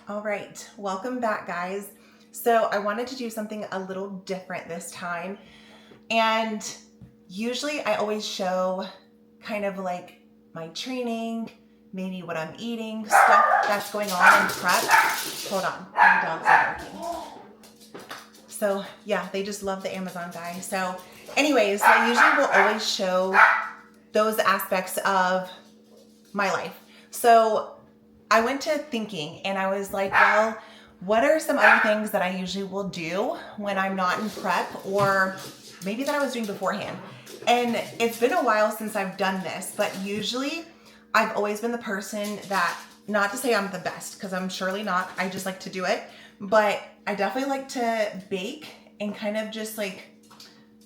All right, welcome back, guys. So I wanted to do something a little different this time. And usually I always show kind of like my training, maybe what I'm eating, stuff that's going on in prep. Hold on, my dogs are barking. So yeah, they just love the Amazon guy. So anyways, I usually will always show those aspects of my life. So I went to thinking and I was like, well, what are some other things that I usually will do when I'm not in prep, or maybe that I was doing beforehand? And it's been a while since I've done this, but usually I've always been the person that, not to say I'm the best, because I'm surely not, I just like to do it, but I definitely like to bake and kind of just like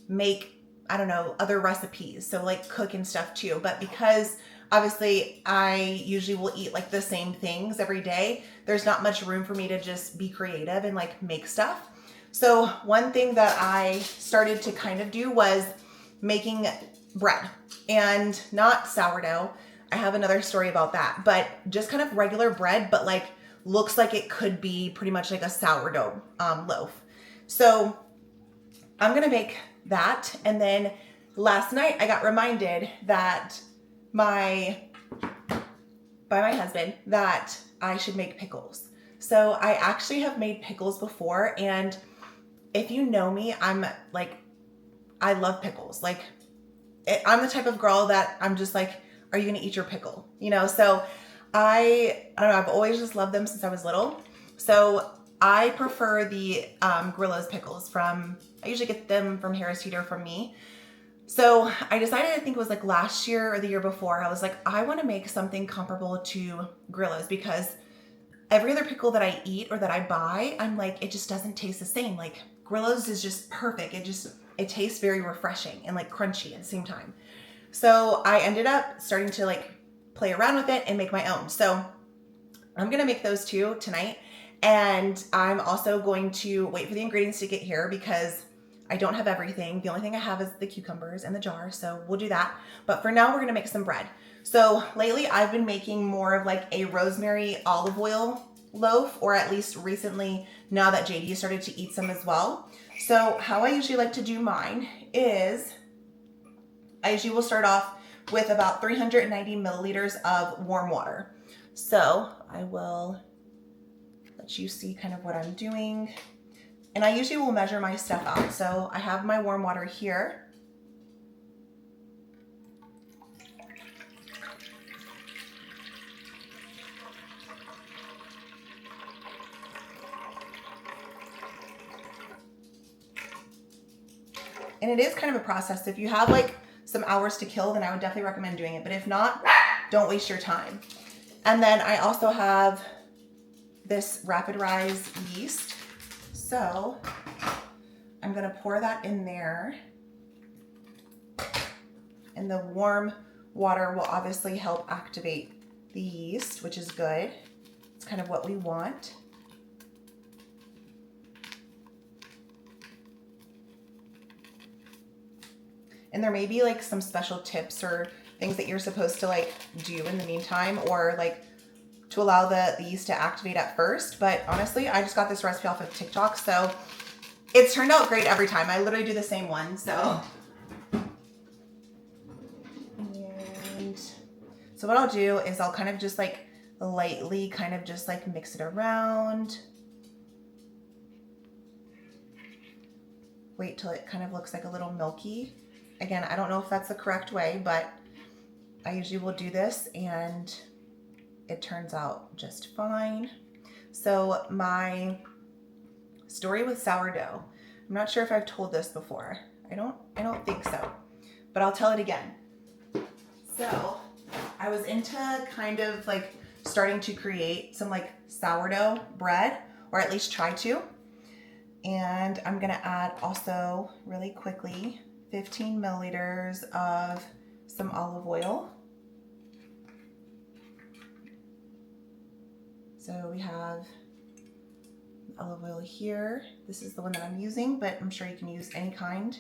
make, I don't know, other recipes. So like cook and stuff too. But because obviously I usually will eat like the same things every day, there's not much room for me to just be creative and like make stuff. So one thing that I started to kind of do was making bread, and not sourdough. I have another story about that, but just kind of regular bread, but like looks like it could be pretty much like a sourdough loaf. So I'm gonna make that. And then last night I got reminded that by my husband that I should make pickles. So I actually have made pickles before, and if you know me, I'm like, I love pickles. Like I'm the type of girl that I'm just like, are you gonna eat your pickle? You know, so I don't know, I've always just loved them since I was little. So I prefer the Grillo's pickles I usually get them from Harris Teeter from me. So I decided, I think it was like last year or the year before, I was like, I want to make something comparable to Grillo's, because every other pickle that I eat or that I buy, I'm like, it just doesn't taste the same. Like Grillo's is just perfect. It tastes very refreshing and like crunchy at the same time. So I ended up starting to like play around with it and make my own. So I'm going to make those two tonight. And I'm also going to wait for the ingredients to get here because I don't have everything. The only thing I have is the cucumbers and the jar, so we'll do that. But for now, we're gonna make some bread. So lately, I've been making more of like a rosemary olive oil loaf, or at least recently, now that JD started to eat some as well. So how I usually like to do mine is, I usually will start off with about 390 milliliters of warm water. So I will let you see kind of what I'm doing. And I usually will measure my stuff out. So I have my warm water here. And it is kind of a process. So if you have like some hours to kill, then I would definitely recommend doing it. But if not, don't waste your time. And then I also have this rapid rise yeast. So I'm gonna pour that in there. And the warm water will obviously help activate the yeast, which is good. It's kind of what we want. And there may be like some special tips or things that you're supposed to like do in the meantime, or like to allow the yeast to activate at first. But honestly, I just got this recipe off of TikTok, so it's turned out great every time. I literally do the same one, so. And so what I'll do is I'll kind of just like lightly kind of just like mix it around. Wait till it kind of looks like a little milky. Again, I don't know if that's the correct way, but I usually will do this and it turns out just fine. So my story with sourdough, I'm not sure if I've told this before. I don't think so, but I'll tell it again. So I was into kind of like starting to create some like sourdough bread, or at least try to. And I'm gonna add also really quickly 15 milliliters of some olive oil. So we have olive oil here. This is the one that I'm using, but I'm sure you can use any kind.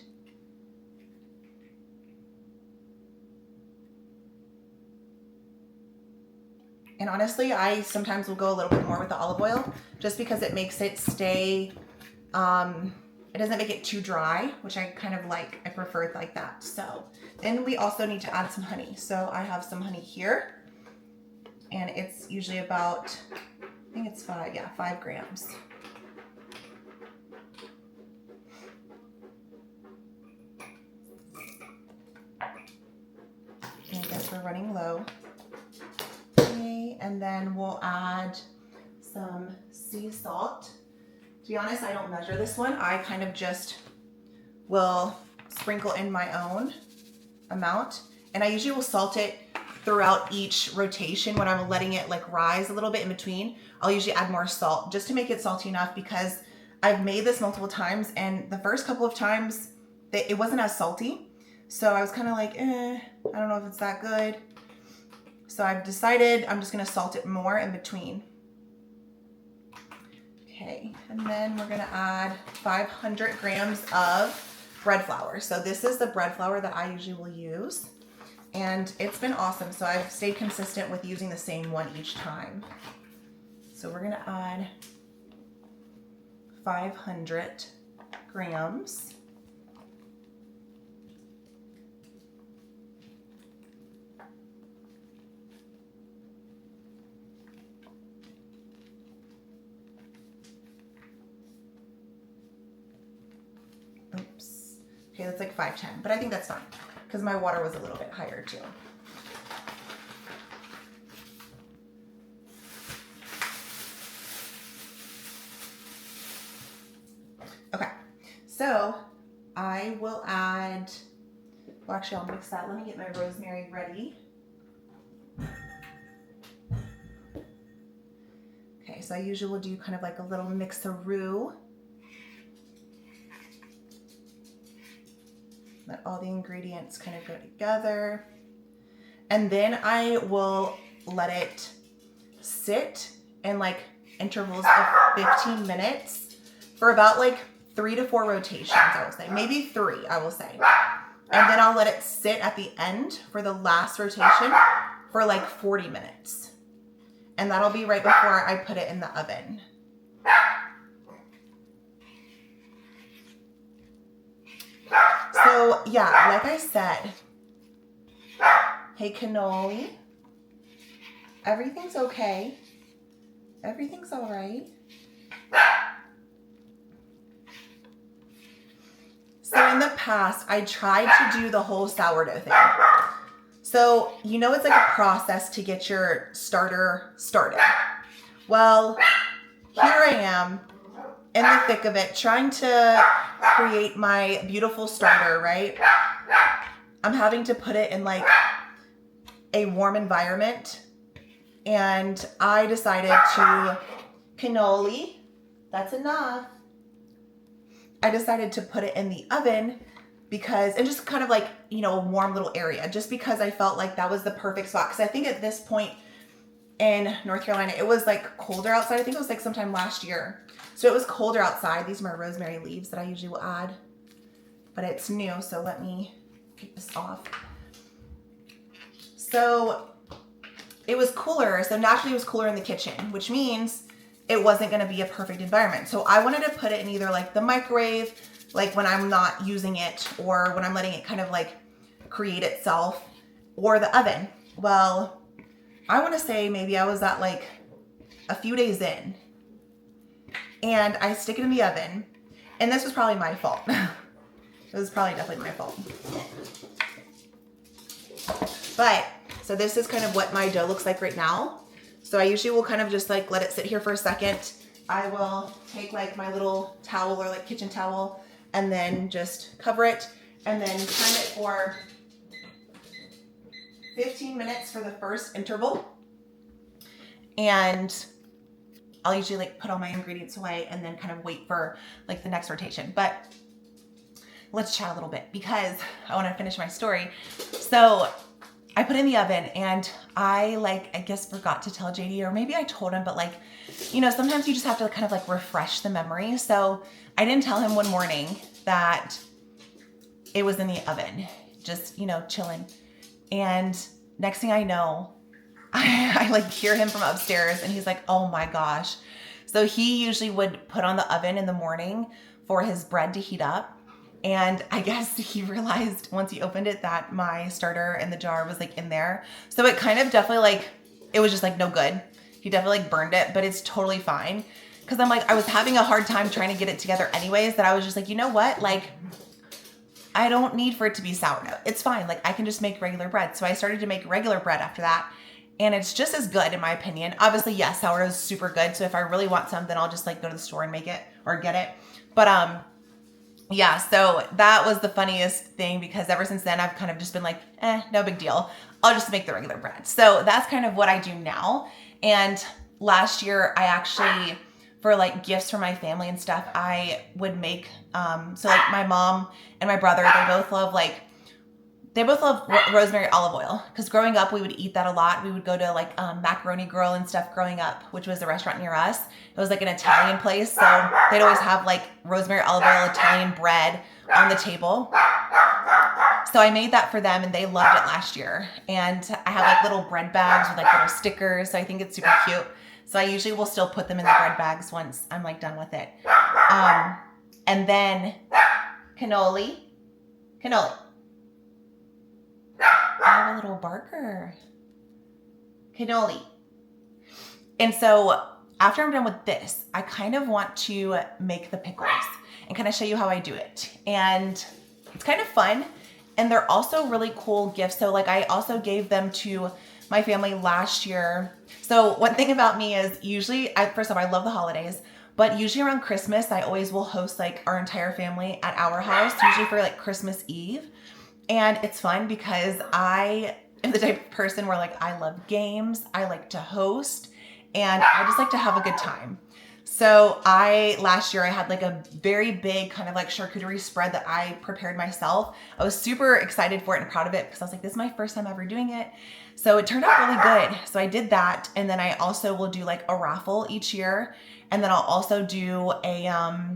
And honestly, I sometimes will go a little bit more with the olive oil just because it makes it stay, it doesn't make it too dry, which I kind of like. I prefer it like that. So then we also need to add some honey. So I have some honey here, and it's usually about, I think it's 5 grams. And I guess we're running low. Okay, and then we'll add some sea salt. To be honest, I don't measure this one. I kind of just will sprinkle in my own amount. And I usually will salt it throughout each rotation when I'm letting it like rise a little bit in between. I'll usually add more salt just to make it salty enough, because I've made this multiple times and the first couple of times it wasn't as salty. So I was kind of like, I don't know if it's that good. So I've decided I'm just gonna salt it more in between. Okay, and then we're gonna add 500 grams of bread flour. So this is the bread flour that I usually will use. And it's been awesome. So I've stayed consistent with using the same one each time. So we're gonna add 500 grams. Oops. Okay, that's like 510, but I think that's fine because my water was a little bit higher too. Okay, so I will add, well actually I'll mix that. Let me get my rosemary ready. Okay, so I usually will do kind of like a little mix-a-roo. Let all the ingredients kind of go together. And then I will let it sit in like intervals of 15 minutes for about like 3 to 4 rotations, I will say. Maybe 3, I will say. And then I'll let it sit at the end for the last rotation for like 40 minutes. And that'll be right before I put it in the oven. So yeah, like I said, hey cannoli, everything's okay. Everything's all right. So in the past, I tried to do the whole sourdough thing. So, you know, it's like a process to get your starter started. Well, here I am in the thick of it, trying to create my beautiful starter, right? I'm having to put it in like a warm environment. And I decided to cannoli, that's enough. I decided to put it in the oven because, and just kind of like, you know, a warm little area, just because I felt like that was the perfect spot. Because I think at this point in North Carolina, it was like colder outside. I think it was like sometime last year. So it was colder outside. These are my rosemary leaves that I usually will add, but it's new. So let me get this off. So it was cooler. So naturally it was cooler in the kitchen, which means it wasn't going to be a perfect environment. So I wanted to put it in either like the microwave, like when I'm not using it, or when I'm letting it kind of like create itself, or the oven. Well, I want to say maybe I was at like a few days in, and I stick it in the oven, and this was probably my fault. It was probably definitely my fault. But, so this is kind of what my dough looks like right now. So I usually will kind of just like let it sit here for a second. I will take like my little towel or like kitchen towel and then just cover it and then time it for 15 minutes for the first interval. And I'll usually like put all my ingredients away and then kind of wait for like the next rotation. But let's chat a little bit because I want to finish my story. So I put it in the oven and I guess forgot to tell JD, or maybe I told him, but like, you know, sometimes you just have to kind of like refresh the memory. So I didn't tell him one morning that it was in the oven, just, you know, chilling. And next thing I know, I like hear him from upstairs and he's like, oh my gosh. So he usually would put on the oven in the morning for his bread to heat up. And I guess he realized once he opened it that my starter in the jar was like in there. So it kind of definitely like, it was just like no good. He definitely like burned it, but it's totally fine. Cause I'm like, I was having a hard time trying to get it together anyways, that I was just like, you know what? Like, I don't need for it to be sourdough. It's fine. Like I can just make regular bread. So I started to make regular bread after that. And it's just as good in my opinion. Obviously, yes, sourdough is super good. So if I really want some, then I'll just like go to the store and make it or get it. But yeah, so that was the funniest thing because ever since then I've kind of just been like, no big deal. I'll just make the regular bread. So that's kind of what I do now. And last year I actually, for like gifts for my family and stuff, I would make, so like my mom and my brother, they both love rosemary olive oil because growing up we would eat that a lot. We would go to like Macaroni Grill and stuff growing up, which was a restaurant near us. It was like an Italian place. So they'd always have like rosemary olive oil, Italian bread on the table. So I made that for them and they loved it last year. And I have like little bread bags with like little stickers. So I think it's super cute. So I usually will still put them in the bread bags once I'm like done with it. And then cannoli. I have a little barker. Cannoli. And so after I'm done with this, I kind of want to make the pickles and kind of show you how I do it. And it's kind of fun. And they're also really cool gifts. So like I also gave them to my family last year. So one thing about me is usually, first off, I love the holidays, but usually around Christmas, I always will host like our entire family at our house, usually for like Christmas Eve. And it's fun because I am the type of person where like I love games, I like to host, and I just like to have a good time. So last year I had like a very big kind of like charcuterie spread that I prepared myself. I was super excited for it and proud of it because I was like, this is my first time ever doing it. So it turned out really good. So I did that. And then I also will do like a raffle each year. And then I'll also do a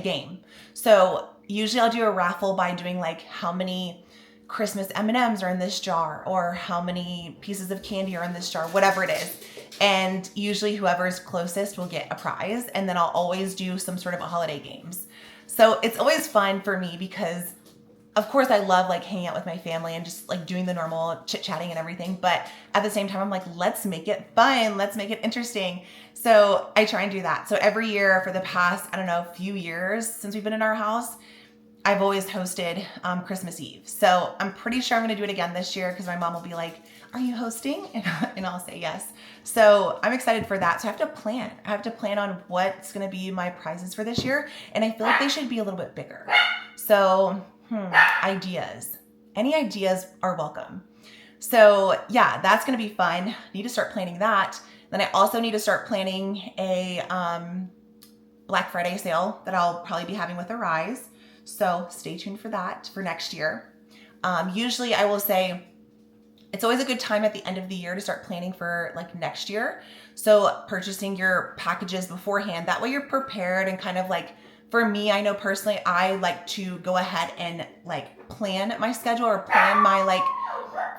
game. So usually I'll do a raffle by doing like how many Christmas M&Ms are in this jar or how many pieces of candy are in this jar, whatever it is. And usually whoever's closest will get a prize. And then I'll always do some sort of a holiday games. So it's always fun for me because of course I love like hanging out with my family and just like doing the normal chit chatting and everything. But at the same time, I'm like, let's make it fun. Let's make it interesting. So I try and do that. So every year for the past, I don't know, few years since we've been in our house, I've always hosted Christmas Eve. So I'm pretty sure I'm going to do it again this year because my mom will be like, are you hosting? And I'll say yes. So I'm excited for that. So I have to plan. I have to plan on what's going to be my prizes for this year. And I feel like they should be a little bit bigger. So ideas. Any ideas are welcome. So yeah, that's going to be fun. Need to start planning that. Then I also need to start planning a Black Friday sale that I'll probably be having with Arise. So stay tuned for that for next year. Usually I will say it's always a good time at the end of the year to start planning for like next year. So purchasing your packages beforehand, that way you're prepared and kind of like, for me, I know personally, I like to go ahead and like plan my schedule or plan my like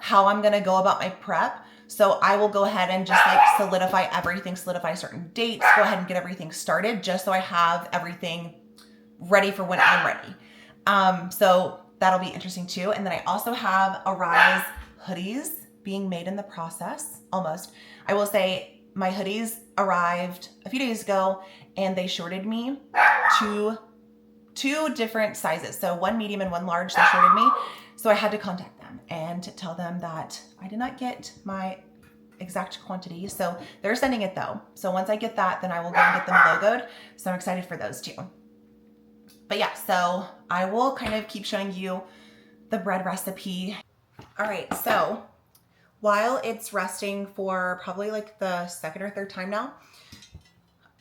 how I'm going to go about my prep. So I will go ahead and just like solidify everything, solidify certain dates, go ahead and get everything started just so I have everything ready for when I'm ready. So that'll be interesting too. And then I also have Arise hoodies being made in the process almost. I will say my hoodies arrived a few days ago and they shorted me to two different sizes. So one medium and one large, they shorted me. So I had to contact them and tell them that I did not get my exact quantity. So they're sending it though. So once I get that, then I will go and get them logoed. So I'm excited for those too. But yeah, so I will kind of keep showing you the bread recipe. All right, so while it's resting for probably like the second or third time now,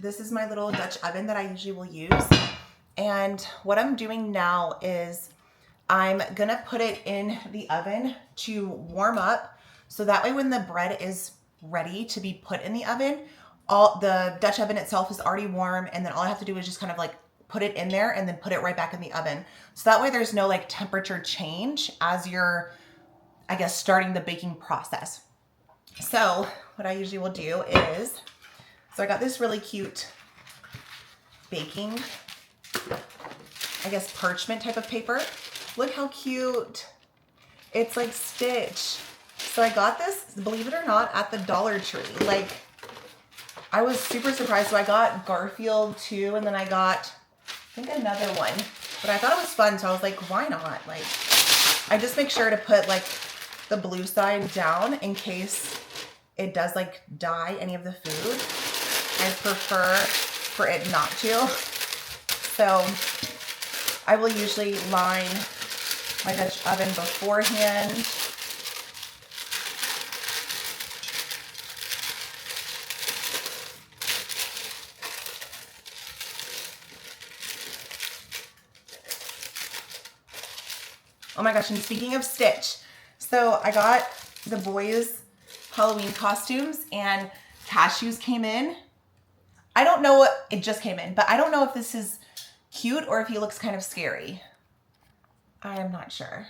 this is my little Dutch oven that I usually will use. And what I'm doing now is I'm gonna put it in the oven to warm up. So that way when the bread is ready to be put in the oven, the Dutch oven itself is already warm. And then all I have to do is just kind of like put it in there and then put it right back in the oven. So that way there's no like temperature change as I guess, starting the baking process. So what I usually will do is, so I got this really cute baking, I guess, parchment type of paper. Look how cute. It's like stitch. So I got this, believe it or not, at the Dollar Tree. Like, I was super surprised. So I got Garfield too, and then I got, I think, another one. But I thought it was fun, so I was like, why not? Like, I just make sure to put like the blue side down in case it does like dye any of the food. I prefer for it not to. So I will usually line my Dutch oven beforehand. Oh my gosh, and speaking of stitch, so I got the boys' Halloween costumes and cashews came in. I don't know what, it just came in, but I don't know if this is cute or if he looks kind of scary. I am not sure.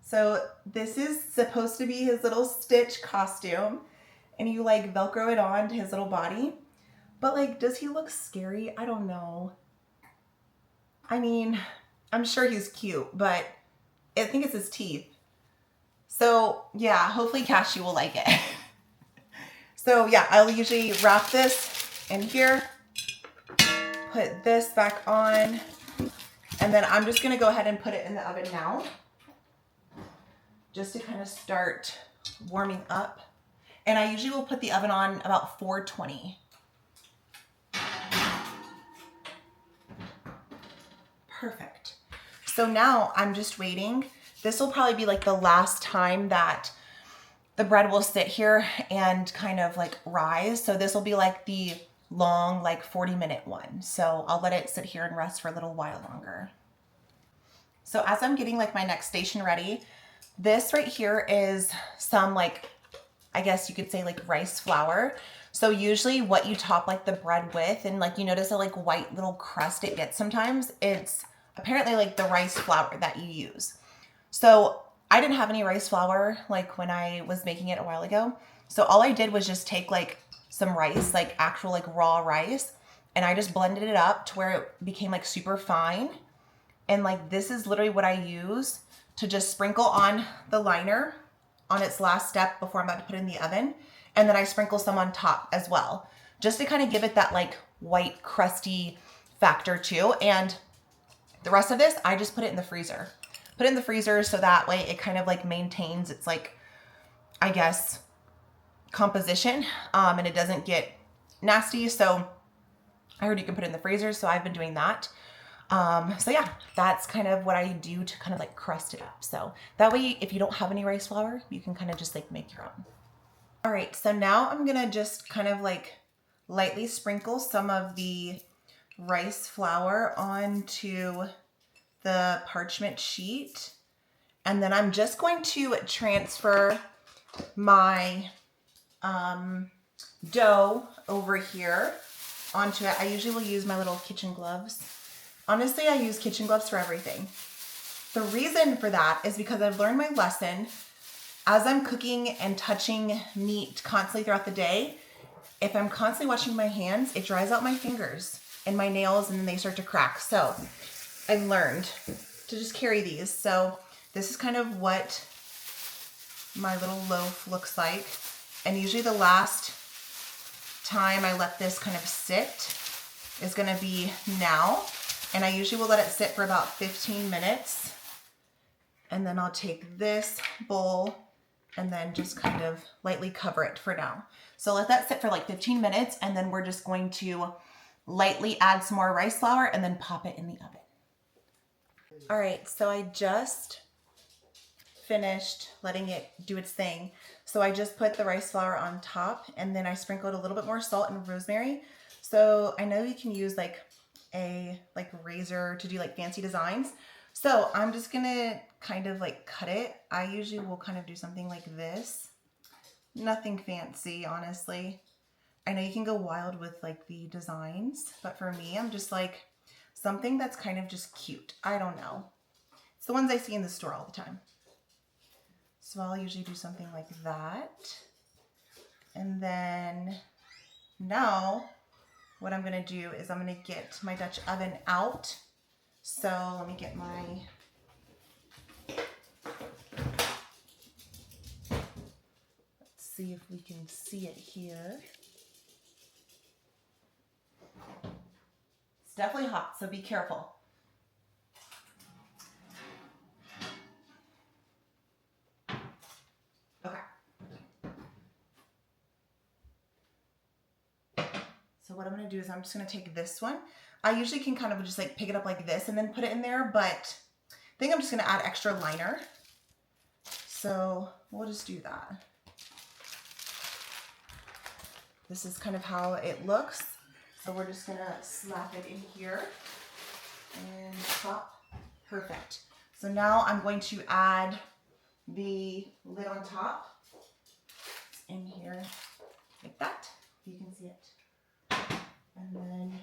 So this is supposed to be his little Stitch costume, and you like Velcro it on to his little body. But like, does he look scary? I don't know. I mean, I'm sure he's cute, but I think it's his teeth. So yeah, hopefully Cashew will like it. So yeah, I'll usually wrap this in here, put this back on, and then I'm just gonna go ahead and put it in the oven now, just to kind of start warming up. And I usually will put the oven on about 420. Perfect. So now I'm just waiting. This will probably be like the last time that the bread will sit here and kind of like rise. So this will be like the long, like 40-minute one. So I'll let it sit here and rest for a little while longer. So as I'm getting like my next station ready, this right here is some like, I guess you could say like rice flour. So usually what you top like the bread with, and like you notice a like white little crust it gets sometimes, it's apparently like the rice flour that you use. So I didn't have any rice flour like when I was making it a while ago. So all I did was just take like some rice, like actual like raw rice, and I just blended it up to where it became like super fine. And like this is literally what I use to just sprinkle on the liner on its last step before I'm about to put it in the oven. And then I sprinkle some on top as well, just to kind of give it that like white crusty factor too. And the rest of this, I just put it in the freezer. Put it in the freezer so that way it kind of like maintains its like, I guess, composition, and it doesn't get nasty. So I heard you can put it in the freezer, so I've been doing that. So yeah, that's kind of what I do to kind of like crust it up. So that way, if you don't have any rice flour, you can kind of just like make your own. All right, so now I'm gonna just kind of like lightly sprinkle some of the rice flour onto the parchment sheet. And then I'm just going to transfer my dough over here onto it. I usually will use my little kitchen gloves. Honestly, I use kitchen gloves for everything. The reason for that is because I've learned my lesson. As I'm cooking and touching meat constantly throughout the day, if I'm constantly washing my hands, it dries out my fingers and my nails and then they start to crack. So I learned to just carry these. So this is kind of what my little loaf looks like. And usually the last time I let this kind of sit is gonna be now. And I usually will let it sit for about 15 minutes. And then I'll take this bowl and then just kind of lightly cover it for now. So let that sit for like 15 minutes and then we're just going to lightly add some more rice flour and then pop it in the oven. All right, so I just finished letting it do its thing. So I just put the rice flour on top and then I sprinkled a little bit more salt and rosemary. So I know you can use like a razor to do like fancy designs. So I'm just gonna kind of like cut it. I usually will kind of do something like this. Nothing fancy, honestly. I know you can go wild with like the designs, but for me, I'm just like something that's kind of just cute. I don't know. It's the ones I see in the store all the time. So I'll usually do something like that. And then now what I'm gonna do is I'm gonna get my Dutch oven out. So let me get my, let's see if we can see it here. It's definitely hot, so be careful. Okay. So what I'm gonna do is I'm just gonna take this one. I usually can kind of just like pick it up like this and then put it in there, but I think I'm just gonna add extra liner. So we'll just do that. This is kind of how it looks. So we're just gonna slap it in here and pop. Perfect. So now I'm going to add the lid on top. It's in here like that. You can see it. And then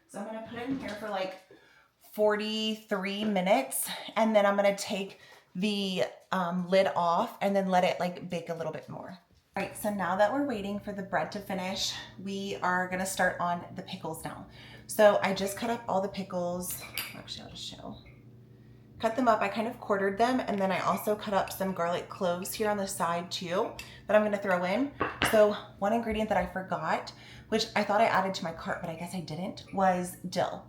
so I'm gonna put it in here for like 43 minutes, and then I'm gonna take the lid off and then let it like bake a little bit more. All right, so now that we're waiting for the bread to finish, we are gonna start on the pickles now. So I just cut up all the pickles. Actually, I'll just show. Cut them up, I kind of quartered them, and then I also cut up some garlic cloves here on the side too that I'm gonna throw in. So one ingredient that I forgot, which I thought I added to my cart, but I guess I didn't, was dill.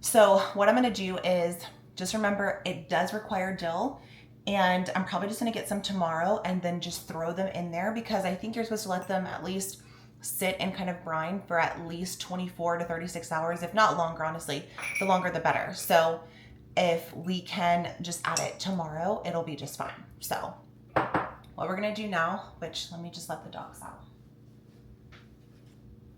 So what I'm gonna do is, just remember it does require dill, and I'm probably just gonna get some tomorrow and then just throw them in there, because I think you're supposed to let them at least sit and kind of brine for at least 24 to 36 hours, if not longer, honestly. The longer the better. So if we can just add it tomorrow, it'll be just fine. So what we're gonna do now, which let me just let the dogs out.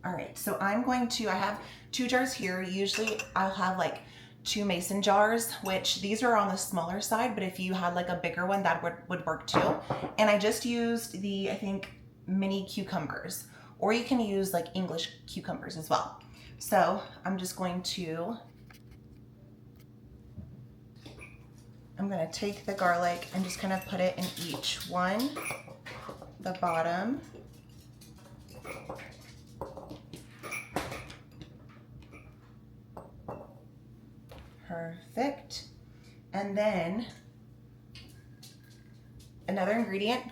All right, so I'm going to, I have 2 jars here. Usually I'll have like 2 mason jars, which these are on the smaller side, but if you had like a bigger one, that would work too. And I just used the, I think, mini cucumbers, or you can use like English cucumbers as well. So I'm just going to, I'm gonna take the garlic and just kind of put it in each one, the bottom. Perfect. And then another ingredient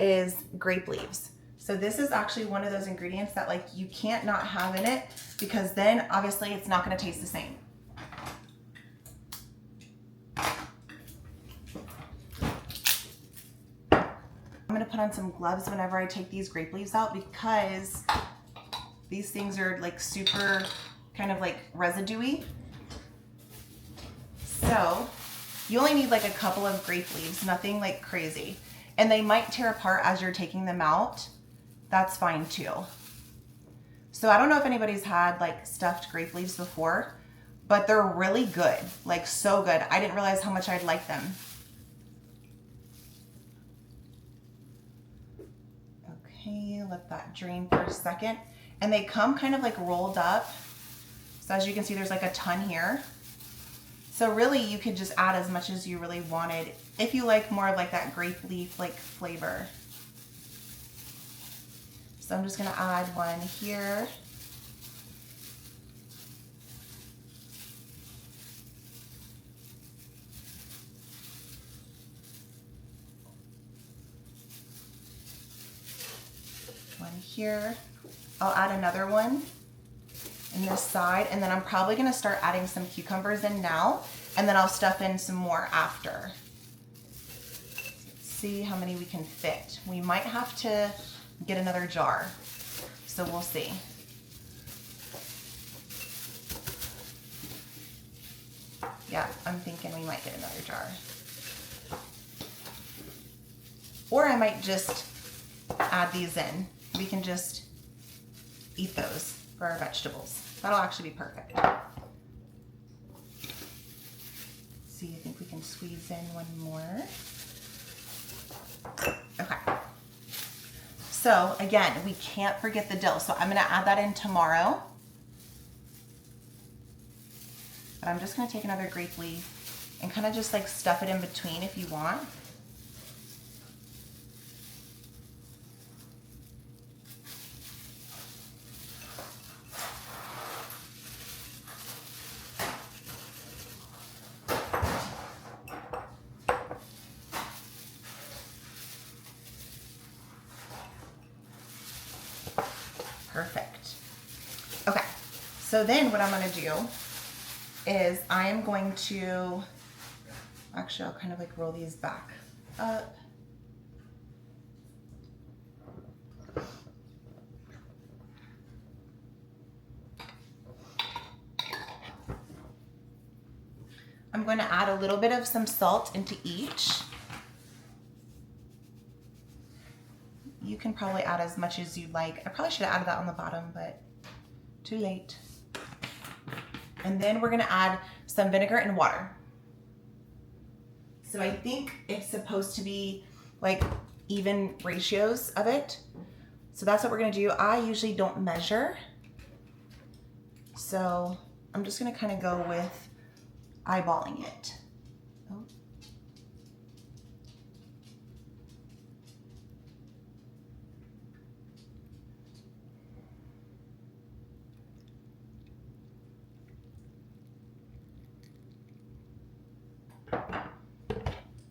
is grape leaves. So this is actually one of those ingredients that like you can't not have in it, because then obviously it's not going to taste the same. I'm going to put on some gloves whenever I take these grape leaves out, because these things are like super kind of like residuey. So you only need like a couple of grape leaves, nothing like crazy. And they might tear apart as you're taking them out. That's fine too. So I don't know if anybody's had like stuffed grape leaves before, but they're really good, like so good. I didn't realize how much I'd like them. Okay, let that drain for a second. And they come kind of like rolled up. So as you can see, there's like a ton here. So really you could just add as much as you really wanted if you like more of like that grape leaf like flavor. So I'm just gonna add one here. One here. I'll add another one in this side, and then I'm probably gonna start adding some cucumbers in now, and then I'll stuff in some more after. Let's see how many we can fit. We might have to get another jar, so we'll see. Yeah, I'm thinking we might get another jar. Or I might just add these in. We can just eat those for our vegetables. That'll actually be perfect. Let's see, I think we can squeeze in one more. Okay. So again, we can't forget the dill. So I'm gonna add that in tomorrow. But I'm just gonna take another grape leaf and kind of just like stuff it in between if you want. Perfect. Okay, so then what I'm gonna do is I am going to, actually I'll kind of like roll these back up. I'm going to add a little bit of some salt into each. You can probably add as much as you'd like. I probably should have added that on the bottom, but too late. And then we're gonna add some vinegar and water. So I think it's supposed to be like even ratios of it. So that's what we're gonna do. I usually don't measure. So I'm just gonna kind of go with eyeballing it. Oh.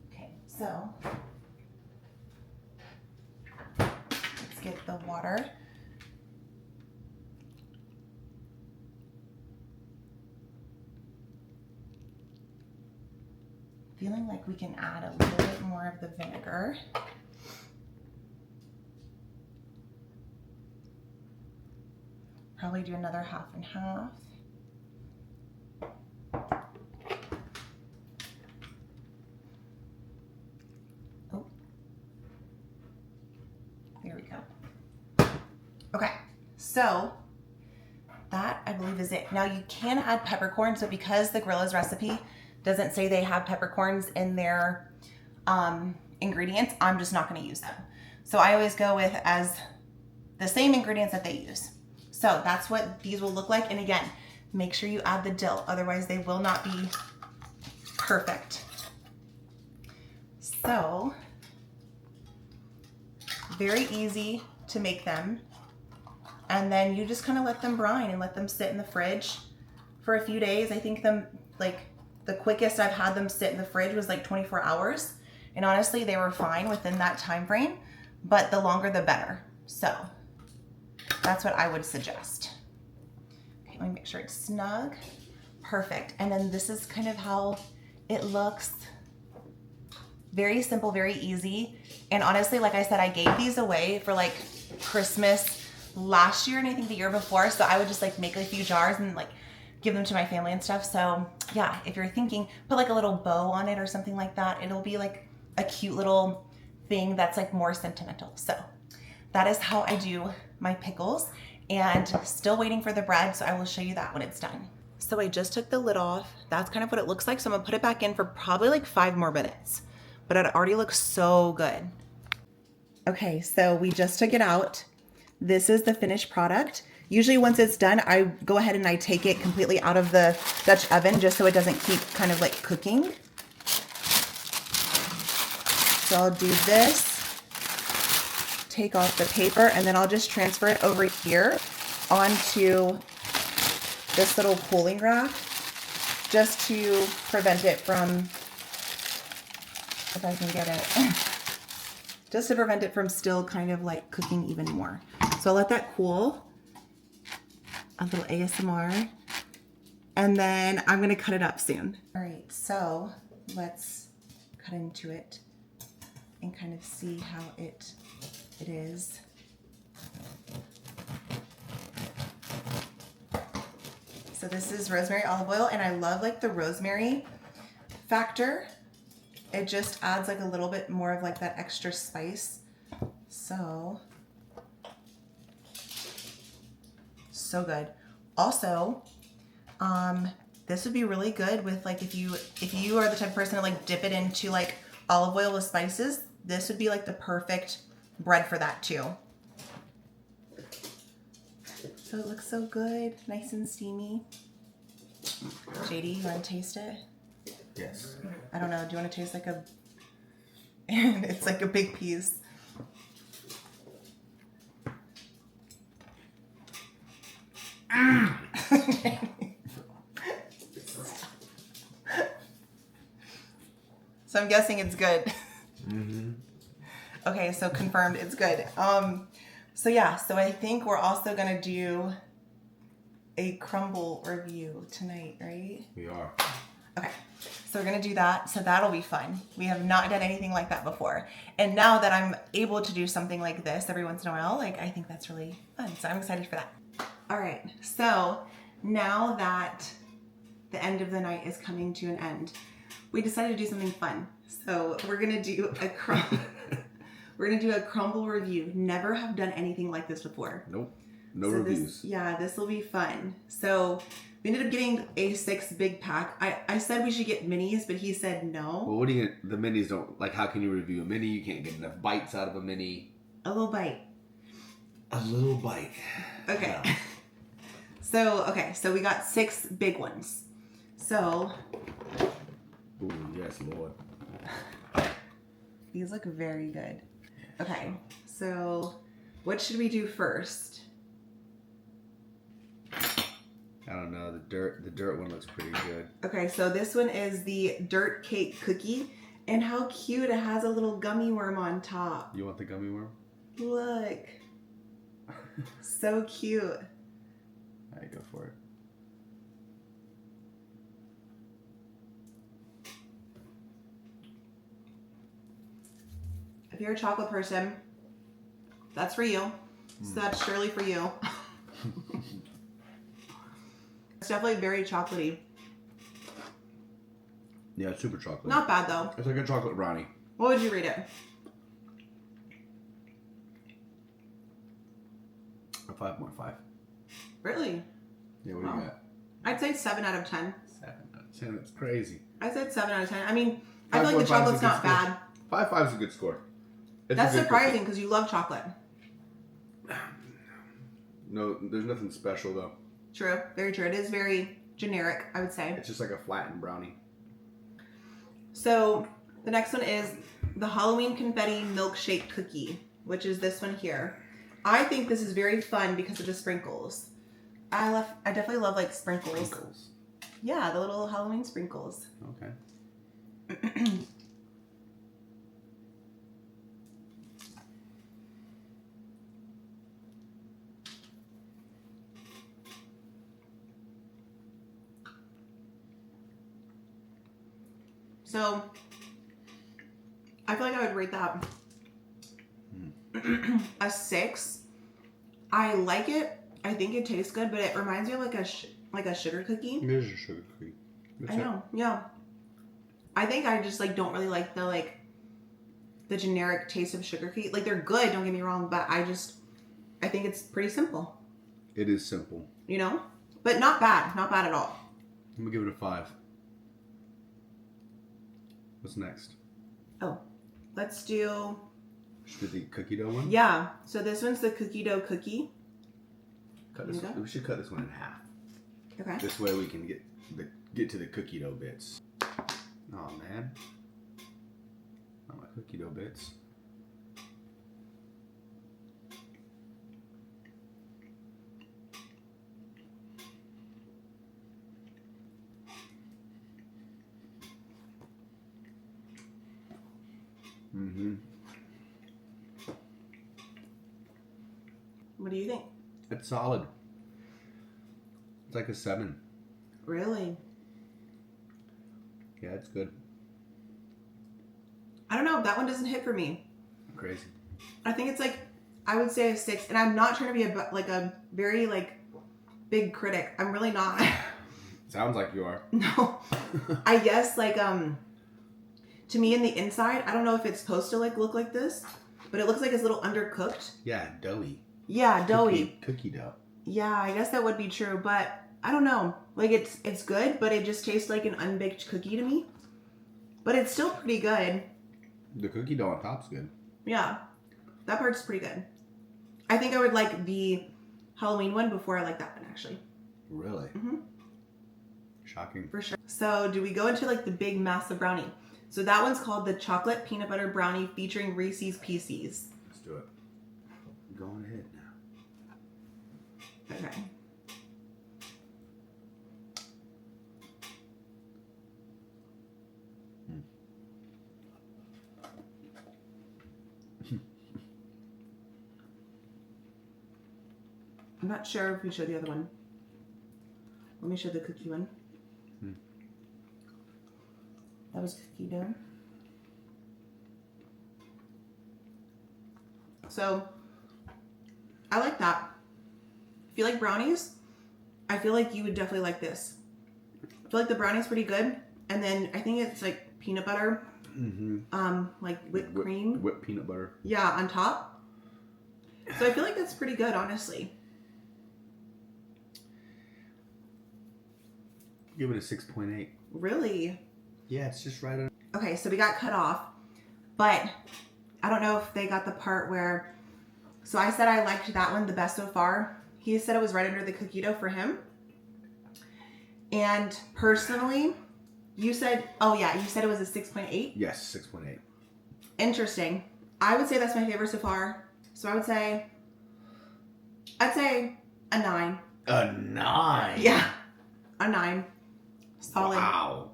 Okay, so let's get the water. Feeling like we can add a little bit more of the vinegar. Probably do another half and half. Oh, there we go. Okay, so that I believe is it. Now you can add peppercorns, but because the Gorilla's recipe doesn't say they have peppercorns in their ingredients, I'm just not going to use them. So I always go with as the same ingredients that they use. So that's what these will look like. And again, make sure you add the dill, otherwise they will not be perfect. So very easy to make them. And then you just kind of let them brine and let them sit in the fridge for a few days. I think the quickest I've had them sit in the fridge was like 24 hours. And honestly, they were fine within that time frame, but the longer the better. So that's what I would suggest. Okay, let me make sure it's snug. Perfect. And then this is kind of how it looks. Very simple, very easy. And honestly, like I said, I gave these away for like Christmas last year and I think the year before. So I would just like make a few jars and like give them to my family and stuff. So yeah, if you're thinking, put like a little bow on it or something like that, it'll be like a cute little thing that's like more sentimental. So that is how I do my pickles, and still waiting for the bread. So I will show you that when it's done. So I just took the lid off. That's kind of what it looks like. So I'm gonna put it back in for probably like 5 more minutes, but it already looks so good. Okay, so we just took it out. This is the finished product. Usually once it's done, I go ahead and I take it completely out of the Dutch oven just so it doesn't keep kind of like cooking. So I'll do this, take off the paper, and then I'll just transfer it over here onto this little cooling rack just to prevent it from, if I can get it, just to prevent it from still kind of like cooking even more. So I'll let that cool. A little ASMR, and then I'm gonna cut it up soon. All right, so let's cut into it and kind of see how it is. So this is rosemary olive oil, and I love like the rosemary factor. It just adds like a little bit more of like that extra spice. So good. Also, this would be really good with like if you are the type of person to like dip it into like olive oil with spices, this would be like the perfect bread for that too. So it looks so good, nice and steamy. JD, you want to taste it? Yes. I don't know. Do you want to taste like a? It's like a big piece. So I'm guessing it's good. Mm-hmm. Okay, so confirmed it's good. So yeah, so I think we're also gonna do a Crumbl review tonight, right? We are. Okay, so we're gonna do that. So that'll be fun. We have not done anything like that before. And now that I'm able to do something like this every once in a while, like I think that's really fun. So I'm excited for that. All right, so now that the end of the night is coming to an end, we decided to do something fun. So we're gonna do a we're gonna do a Crumbl review. Never have done anything like this before. Nope. No reviews. This will be fun. So we ended up getting a 6 big pack. I said we should get minis, but he said no. Well, what do you get? The minis don't, like, how can you review a mini? You can't get enough bites out of a mini. A little bite. A little bite. Okay. No. So we got 6 big ones. So. Ooh, yes, Lord. These look very good. Okay, so what should we do first? I don't know. The dirt one looks pretty good. Okay, so this one is the dirt cake cookie, and how cute! It has a little gummy worm on top. You want the gummy worm? Look, so cute. All right, go for it. If you're a chocolate person, that's for you. So that's surely for you. It's definitely very chocolatey. Yeah, it's super chocolate. Not bad though. It's like a chocolate brownie. What would you rate it? A 5.5. Really? Yeah, what do you got? I'd say 7 out of 10. 7 out of 10. That's crazy. I said 7 out of 10. I mean, I feel like the chocolate's not bad. 5.5 is a good score. That's surprising because you love chocolate. No, there's nothing special though. True. Very true. It is very generic, I would say. It's just like a flattened brownie. So the next one is the Halloween Confetti Milkshake Cookie, which is this one here. I think this is very fun because of the sprinkles. I definitely love like sprinkles. Pickles. Yeah, the little Halloween sprinkles. Okay. So I feel like I would rate that a 6. I like it. I think it tastes good, but it reminds me of like a sugar cookie. It is a sugar cookie. I know. Yeah. I think I just like don't really like the generic taste of sugar cookie. Like they're good, don't get me wrong, but I think it's pretty simple. It is simple. You know? But not bad. Not bad at all. I'm gonna give it a 5. What's next? Oh, let's do... Should we do the cookie dough one? Yeah. So this one's the cookie dough cookie. We should cut this one in half. Okay. This way we can get to the cookie dough bits. Oh man. Not my cookie dough bits. Mm-hmm. What do you think? It's solid. It's like a 7. Really? Yeah, it's good. I don't know. That one doesn't hit for me. Crazy. I think it's like, I would say a 6. And I'm not trying to be a very big critic. I'm really not. Sounds like you are. No. I guess to me in the inside, I don't know if it's supposed to look like this, but it looks like it's a little undercooked. Yeah, doughy. Yeah, doughy. Cookie dough. Yeah, I guess that would be true, but I don't know. Like it's good, but it just tastes like an unbaked cookie to me. But it's still pretty good. The cookie dough on top's good. Yeah. That part's pretty good. I think I would like the Halloween one before I like that one, actually. Really? Mm-hmm. Shocking. For sure. So do we go into like the big massive brownie? So that one's called the chocolate peanut butter brownie featuring Reese's Pieces. Let's do it. Going ahead now. Okay. I'm not sure if we show the other one. Let me show the cookie one. That was cookie dough. So, I like that. If you like brownies, I feel like you would definitely like this. I feel like the brownie's pretty good. And then I think it's like peanut butter. Mm-hmm. Like whipped cream. Whipped peanut butter. Yeah, on top. So I feel like that's pretty good, honestly. Give it a 6.8. Really? Yeah, it's just right on. Okay, so we got cut off, but I don't know if they got the part where, so I said I liked that one the best so far. He said it was right under the cookie dough for him. And personally, you said, oh yeah, you said it was a 6.8? Yes, 6.8. Interesting. I would say that's my favorite so far. So I'd say a 9. A 9? Yeah, a 9. Solid. Wow.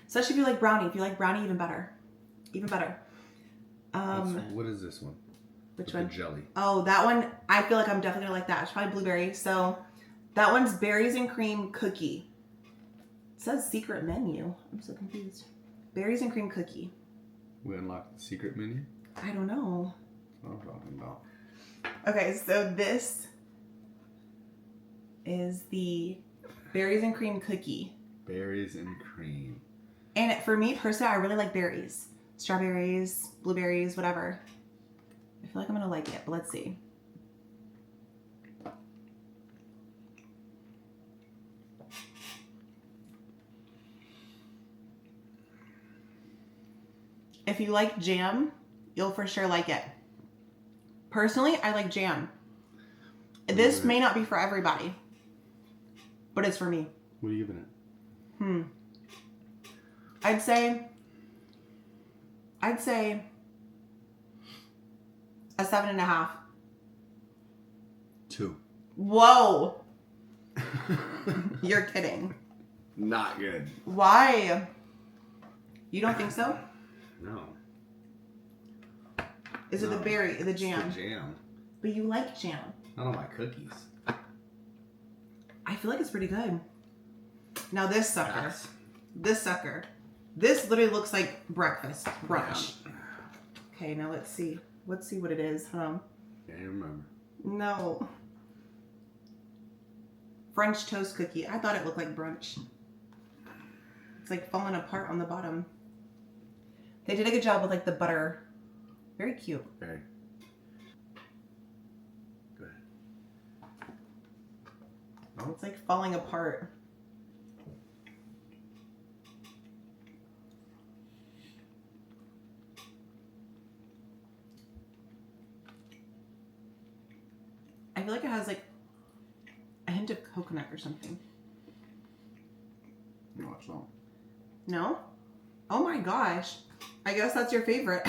Especially if you like brownie. If you like brownie, even better. Even better. What is this one? Which With one? The jelly. Oh, that one. I feel like I'm definitely gonna like that. It's probably blueberry. So that one's berries and cream cookie. It says secret menu. I'm so confused. Berries and cream cookie. We unlocked the secret menu? I don't know. That's what I'm talking about. Okay, so this is the berries and cream cookie. Berries and cream. And for me personally, I really like berries. Strawberries, blueberries, whatever. I feel like I'm gonna like it, but let's see. If you like jam, you'll for sure like it. Personally, I like jam. This may not be for everybody, but it's for me. What are you giving it? I'd say a 7.5. 2. Whoa. You're kidding. Not good. Why? You don't think so? No. Is it the berry, the jam? It's the jam. But you like jam. Not on my cookies. I feel like it's pretty good. Now this sucker. Yes. This sucker. This literally looks like breakfast. Brunch. Yeah. Okay, now let's see. Let's see what it is. Can't remember. No. French toast cookie. I thought it looked like brunch. It's like falling apart on the bottom. They did a good job with like the butter. Very cute. Okay. Go ahead. Oh. It's like falling apart. I feel like it has like a hint of coconut or something. No, it's not. No? Oh my gosh. I guess that's your favorite.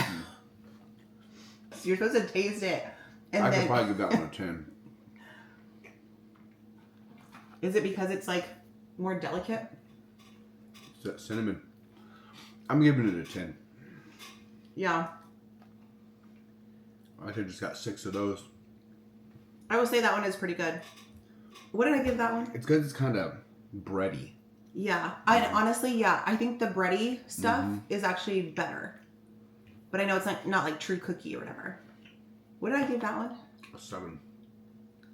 So you're supposed to taste it. And I then could probably give that one a 10. Is it because it's like more delicate? It's that cinnamon. I'm giving it a 10. Yeah. I could just got 6 of those. I will say that one is pretty good. What did I give that one? It's because it's kind of bready. Yeah. I honestly, yeah. I think the bready stuff is actually better. But I know it's not like true cookie or whatever. What did I give that one? A 7.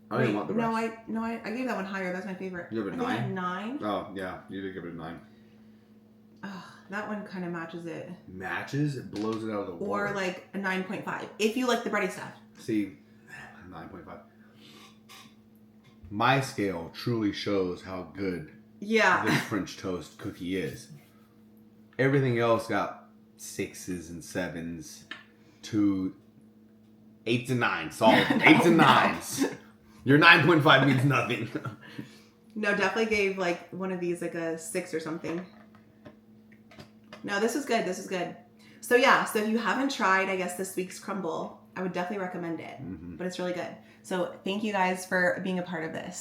I didn't want the rest. I gave that one higher. That's my favorite. You gave it a I think I 9? had 9. Oh, yeah. You did give it a 9. That one kind of matches it. Matches? It blows it out of the water. Or like a 9.5. If you like the bready stuff. See, 9.5. My scale truly shows how good this French toast cookie is. Everything else got 6s and 7s to 8s and 9s. Solid 8s and 9s. Your 9.5 means nothing. No, definitely gave like one of these like a 6 or something. No, this was good. This was good. So yeah, so if you haven't tried, I guess, this week's Crumbl, I would definitely recommend it. But it's really good. So thank you guys for being a part of this.